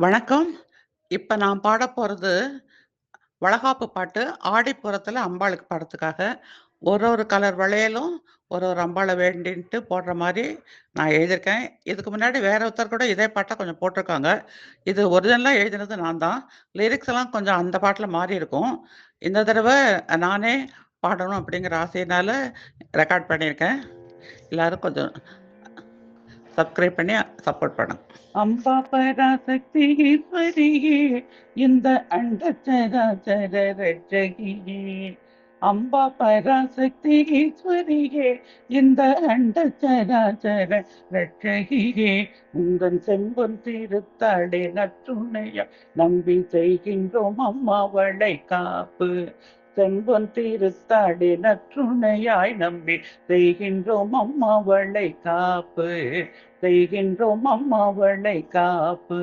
வணக்கம். இப்ப நான் பாடப் போறது வளகாப்பு பாட்டு. ஆடிப்புறத்துல அம்பாளுக்கு பாடுறதுக்காக, ஒரு கலர் வளையலும், ஒரு அம்பாள வேண்டின்ட்டு போடுற மாரி நான் எழுதியிருக்கேன். இதுக்கு முன்னாடி வேற ஒருத்தர் கூட இதே பாட்ட கொஞ்சம் போட்டிருக்காங்க. இது ஒரிஜினலா எழுதினது நான் தான். லிரிக்ஸ் எல்லாம் கொஞ்சம் அந்த பாட்டுல மாறியிருக்கும். இந்த தடவ நானே பாடணும் அப்படிங்கிற ஆசையினால ரெக்கார்ட் பண்ணியிருக்கேன். எல்லாரும் கொஞ்சம் சப்ஸ்கிரைப் பண்ணி சப்போர்ட் பண்ணுங்க. அம்பா பராசக்தி ஈஸ்வரியே, இந்த அண்ட சராசர ரட்சகியே. அம்பா பராசக்தி ஈஸ்வரியே, இந்த அண்ட சராசர ரட்சகியே. உந்தன் செம்பொன் திருத்தாளே நற்றுணையா நம்பி செய்கின்றோம் அம்மாவளை காப்பு. செம்பொன் திருத்தாளே நற்றுணையாய் நம்பி செய்கின்றோம் அம்மாவளை காப்பு. செய்கின்றோம் அம்மாவளை காப்பு.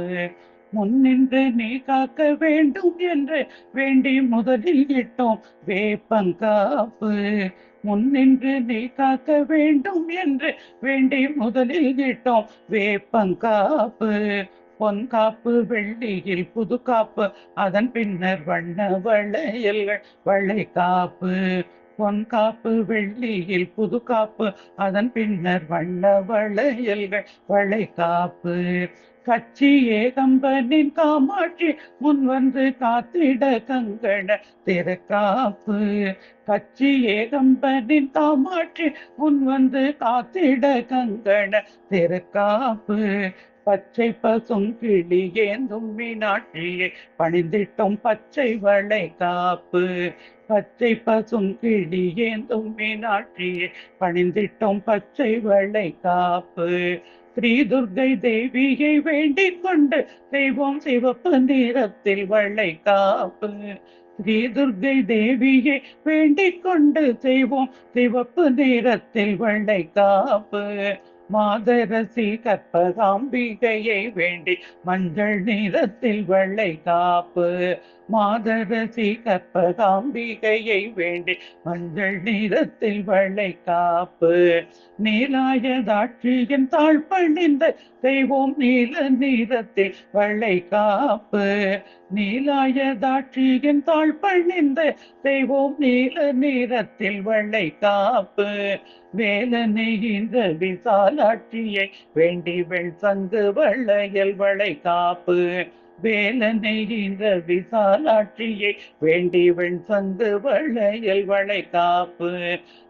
முன்னின்று நீ காக்க வேண்டும் என்று வேண்டி முதலில் இட்டோம் வேப்பங்காப்பு. முன்னின்று நீ காக்க வேண்டும் என்று வேண்டி முதலில் இட்டோம் வேப்பங்காப்பு. பொன்காப்பு வெள்ளியில் புது காப்பு, அதன் பின்னர் வண்ண வளையல்கள் வளை காப்பு. பொன்காப்பு வெள்ளியில் புது காப்பு, அதன் பின்னர் வண்ண வளையல்கள் வளை காப்பு. கச்சி ஏகம்பனின் காமாட்சி முன் வந்து காத்திட கங்கண திருக்காப்பு. கச்சி ஏகம்பனின் காமாட்சி முன் வந்து காத்திட கங்கண திருக்காப்பு. பச்சை பசும் கிளி ஏந்தும் மீனாட்சியை பணிந்திட்டோம் பச்சை வளை காப்பு. பச்சை பசும் கிளி ஏந்தும் மீனாட்சியை பணிந்திட்டோம் பச்சை வளை காப்பு. ஸ்ரீ துர்கை தேவியை வேண்டிக் கொண்டு செய்வோம் சிவப்பு நிறத்தில் வளை காப்பு. ஸ்ரீ துர்கை தேவியை வேண்டிக் கொண்டு செய்வோம் சிவப்பு நிறத்தில் வளை காப்பு. மாதரசி கற்பகாம்பிகையை வேண்டி மஞ்சள் நிறத்தில் வளை காப்பு. மாதரசி கற்பகாம்பிகையை வேண்டி மஞ்சள் நிறத்தில் வளை காப்பு. நீலாயதாட்சியின் தாழ் பணிந்து செய்வோம் நீல நிறத்தில் வளை காப்பு. நீலாயதாட்சியின் தாழ் பணிந்து செய்வோம் நீல நிறத்தில் வளை காப்பு. வேலனை இந்த விசாலாட்சியை வேண்டி வெண் சங்கு வளையல் வளை காப்பு. வேலனை இந்த விசாலாட்சியை வேண்டி வெண் சங்கு வளையல் வளை காப்பு.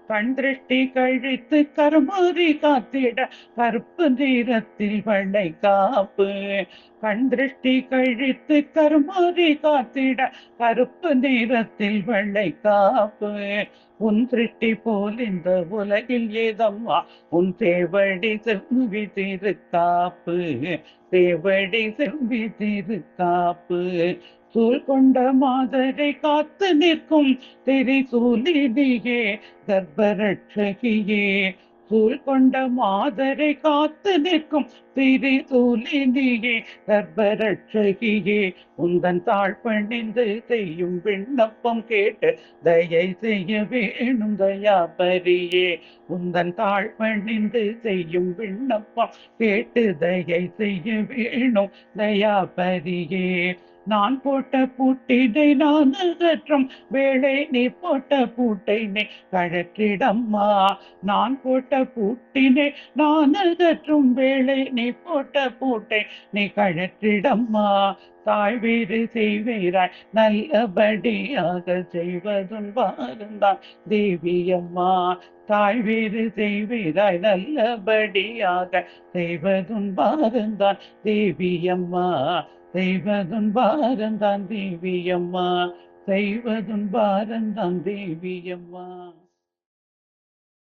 கண் திருஷ்டி கழித்து கருமாறி காத்திட கருப்பு நிறத்தில் வளை காப்பு. கண் திருஷ்டி கழித்து கருமாறி காத்திட கருப்பு நிறத்தில் வளை காப்பு. உன் திருஷ்டி போல் இந்த உலகில் ஏதம்மா உன் சேவடி செல்வி திருக்காப்பு. சேவடி செல்வி திருக்காப்பு. சூழ் கொண்ட மாதரை காத்து நிற்கும் திரிசூலினியே கர்ப்பரட்சகியே. சூழ் கொண்ட மாதரை காத்து நிற்கும் திரிசூலினியே கர்ப்பரட்சகியே. உந்தன் தாழ் பணிந்து செய்யும் விண்ணப்பம் கேட்டு தயை செய்ய வேணும் தயாபரியே. உந்தன் தாழ் பணிந்து செய்யும் விண்ணப்பம் கேட்டு தயை செய்ய வேணும் தயாபரியே. நான் போட்ட பூட்டினை நான் அகற்றும் வேளை நீ போட்ட பூட்டினை கழற்றிடம்மா. நான் போட்ட பூட்டினை நான் அகற்றும் வேளை நீ போட்ட பூட்டை நீ கழற்றிடம்மா. தாய் வீடு செய்வீராய் நல்லபடியாக செய்வதும் பாருந்தான் தேவியம்மா. தாய் வீடு செய்வீராய் நல்லபடியாக செய்வதும் பாருந்தான் தேவியம்மா. செய்வதும் பாரந்தான் தேவியம்மா. செய்வதும் பாரந்தான் தேவியம்மா.